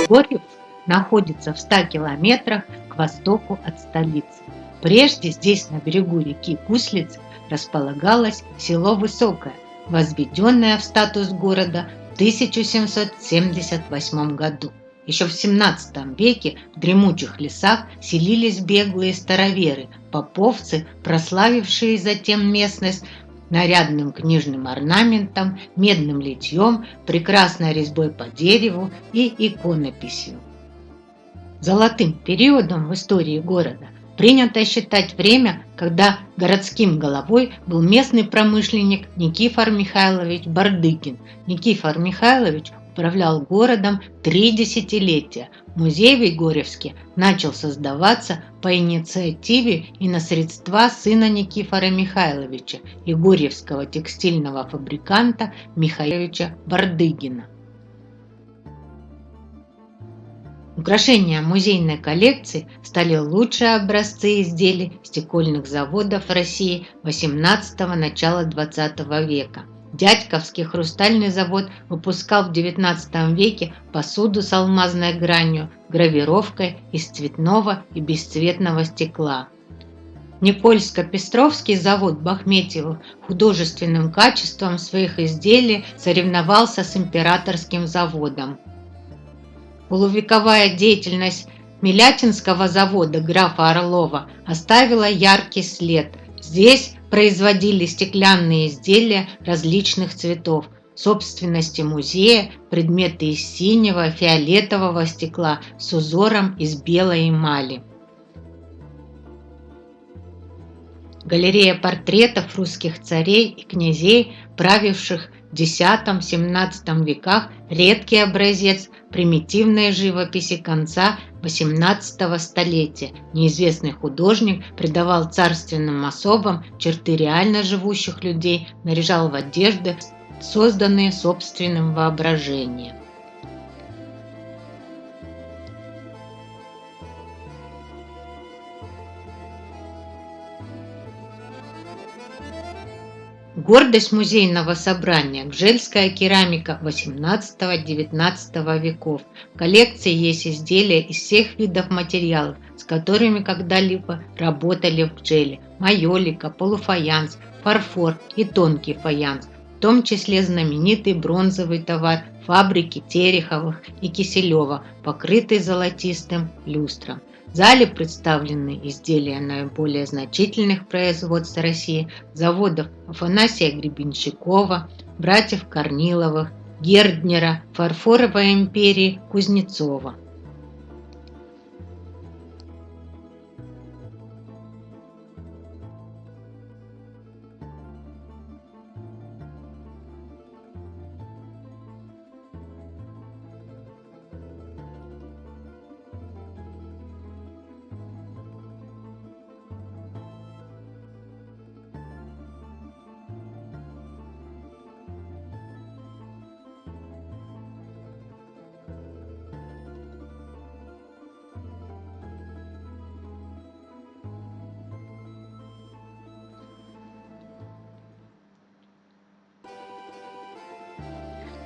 Горев находится в 100 километрах к востоку от столицы. Прежде здесь, на берегу реки Куслицы, располагалось село Высокое, возведенное в статус города в 1778 году. Еще в 17 веке в дремучих лесах селились беглые староверы, поповцы, прославившие затем местность нарядным книжным орнаментом, медным литьем, прекрасной резьбой по дереву и иконописью. Золотым периодом в истории города принято считать время, когда городским головой был местный промышленник Никифор Михайлович Бардыкин. Никифор Михайлович управлял городом 3 десятилетия. Музей в Егорьевске начал создаваться по инициативе и на средства сына Никифора Михайловича, егорьевского текстильного фабриканта Михайловича Бардыгина. Украшением музейной коллекции стали лучшие образцы изделий стекольных заводов России XVIII – начала XX века. Дядьковский хрустальный завод выпускал в XIX веке посуду с алмазной гранью, гравировкой из цветного и бесцветного стекла. Никольско-Пестровский завод Бахметьево художественным качеством своих изделий соревновался с Императорским заводом. Полувековая деятельность Милятинского завода графа Орлова оставила яркий след. Здесь производили стеклянные изделия различных цветов. В собственности музея предметы из синего, фиолетового стекла с узором из белой эмали. Галерея портретов русских царей и князей, правивших в X-XVII веках, редкий образец примитивной живописи конца XVIII столетия. Неизвестный художник придавал царственным особам черты реально живущих людей, наряжал в одежды, созданные собственным воображением. Гордость музейного собрания – гжельская керамика XVIII-XIX веков. В коллекции есть изделия из всех видов материалов, с которыми когда-либо работали в Гжеле: майолика, полуфаянс, фарфор и тонкий фаянс, в том числе знаменитый бронзовый товар фабрики Тереховых и Киселева, покрытый золотистым люстром. В зале представлены изделия наиболее значительных производств России, заводов Афанасия Гребенщикова, братьев Корниловых, Герднера, фарфоровой империи Кузнецова.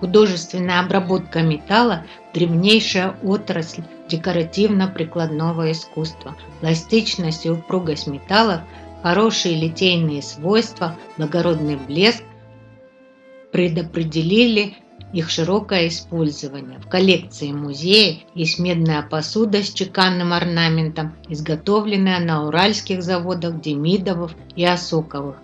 Художественная обработка металла – древнейшая отрасль декоративно-прикладного искусства. Пластичность и упругость металлов, хорошие литейные свойства, благородный блеск предопределили их широкое использование. В коллекции музея есть медная посуда с чеканным орнаментом, изготовленная на уральских заводах Демидовых и Осоковых.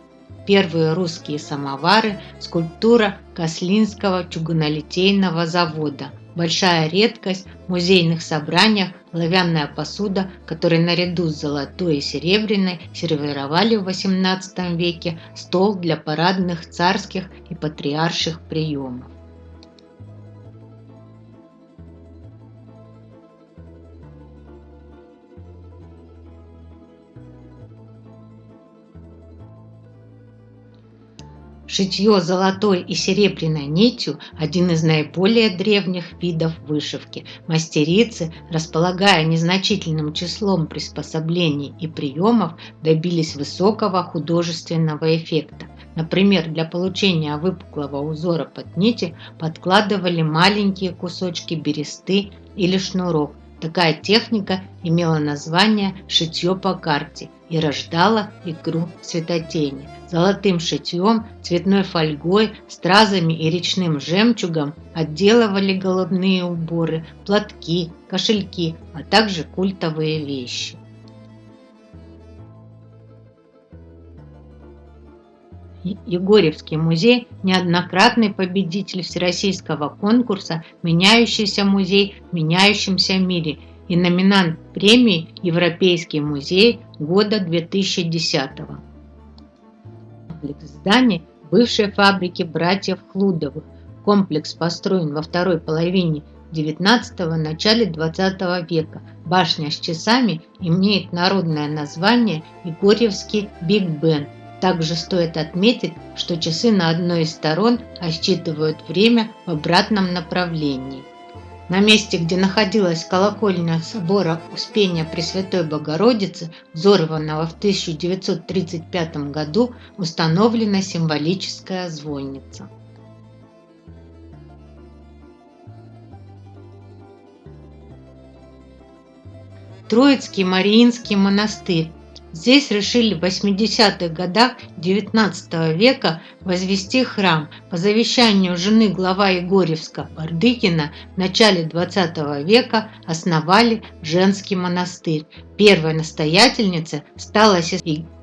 Первые русские самовары – скульптура Кослинского чугунолитейного завода. Большая редкость в музейных собраниях – оловянная посуда, которой наряду с золотой и серебряной сервировали в XVIII веке стол для парадных царских и патриарших приемов. Шитье золотой и серебряной нитью – один из наиболее древних видов вышивки. Мастерицы, располагая незначительным числом приспособлений и приемов, добились высокого художественного эффекта. Например, для получения выпуклого узора под нити подкладывали маленькие кусочки бересты или шнуров. Такая техника имела название «шитье по карте» и рождала игру цветотени. Золотым шитьем, цветной фольгой, стразами и речным жемчугом отделывали головные уборы, платки, кошельки, а также культовые вещи. Егорьевский музей – неоднократный победитель всероссийского конкурса «Меняющийся музей в меняющемся мире» и номинант премии «Европейский музей года 2010». Комплекс зданий бывшей фабрики братьев Хлудовых. Комплекс построен во второй половине XIX – начале XX века. Башня с часами имеет народное название Егорьевский Биг Бен. Также стоит отметить, что часы на одной из сторон отсчитывают время в обратном направлении. На месте, где находилась колокольня собора Успения Пресвятой Богородицы, взорванного в 1935 году, установлена символическая звонница. Троицкий Мариинский монастырь. Здесь решили в 80-х годах XIX века возвести храм. По завещанию жены глава Егорьевска Бардыкина в начале XX века основали женский монастырь. Первой настоятельницей стала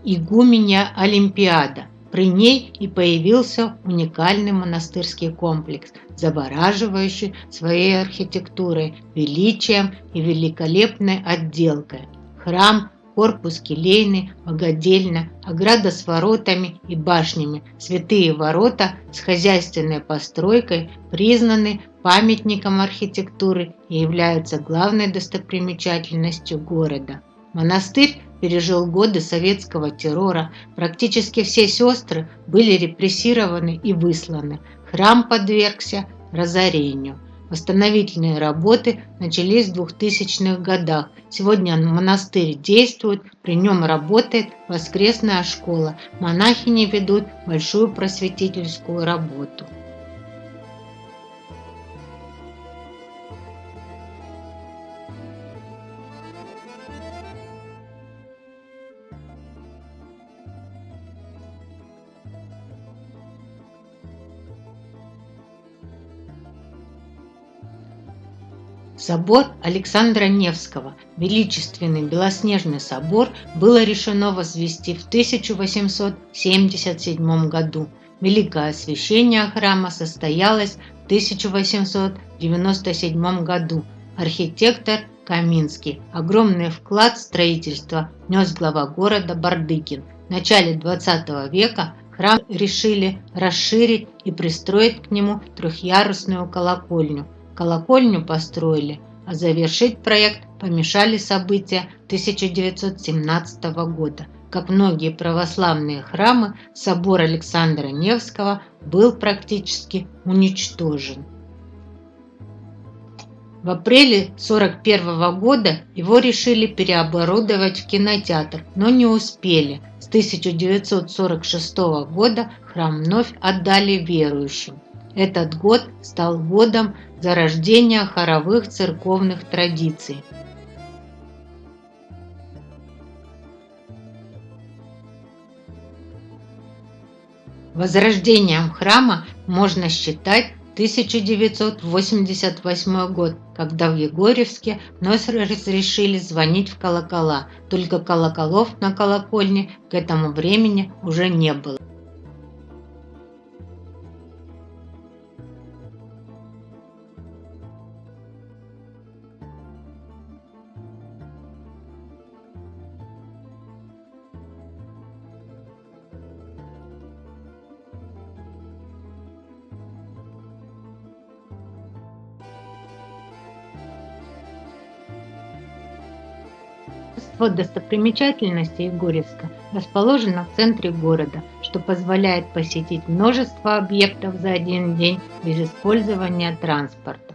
игуменья Олимпиада. При ней и появился уникальный монастырский комплекс, завораживающий своей архитектурой, величием и великолепной отделкой. Храм, корпус келейный, богадельня, ограда с воротами и башнями, святые ворота с хозяйственной постройкой признаны памятником архитектуры и являются главной достопримечательностью города. Монастырь пережил годы советского террора, практически все сестры были репрессированы и высланы, храм подвергся разорению. Восстановительные работы начались в 2000-х годах. Сегодня монастырь действует, при нем работает воскресная школа. Монахини ведут большую просветительскую работу. Собор Александра Невского, величественный белоснежный собор, было решено возвести в 1877 году. Великое освящение храма состоялось в 1897 году. Архитектор Каминский. Огромный вклад в строительство внес глава города Бардыкин. В начале XX века храм решили расширить и пристроить к нему трехъярусную колокольню. Колокольню построили, а завершить проект помешали события 1917 года. Как многие православные храмы, собор Александра Невского был практически уничтожен. В апреле 1941 года его решили переоборудовать в кинотеатр, но не успели. С 1946 года храм вновь отдали верующим. Этот год стал годом зарождения хоровых церковных традиций. Возрождением храма можно считать 1988 год, когда в Егорьевске вновь разрешили звонить в колокола. Только колоколов на колокольне к этому времени уже не было. Множество достопримечательностей Егорьевска расположено в центре города, что позволяет посетить множество объектов за один день без использования транспорта.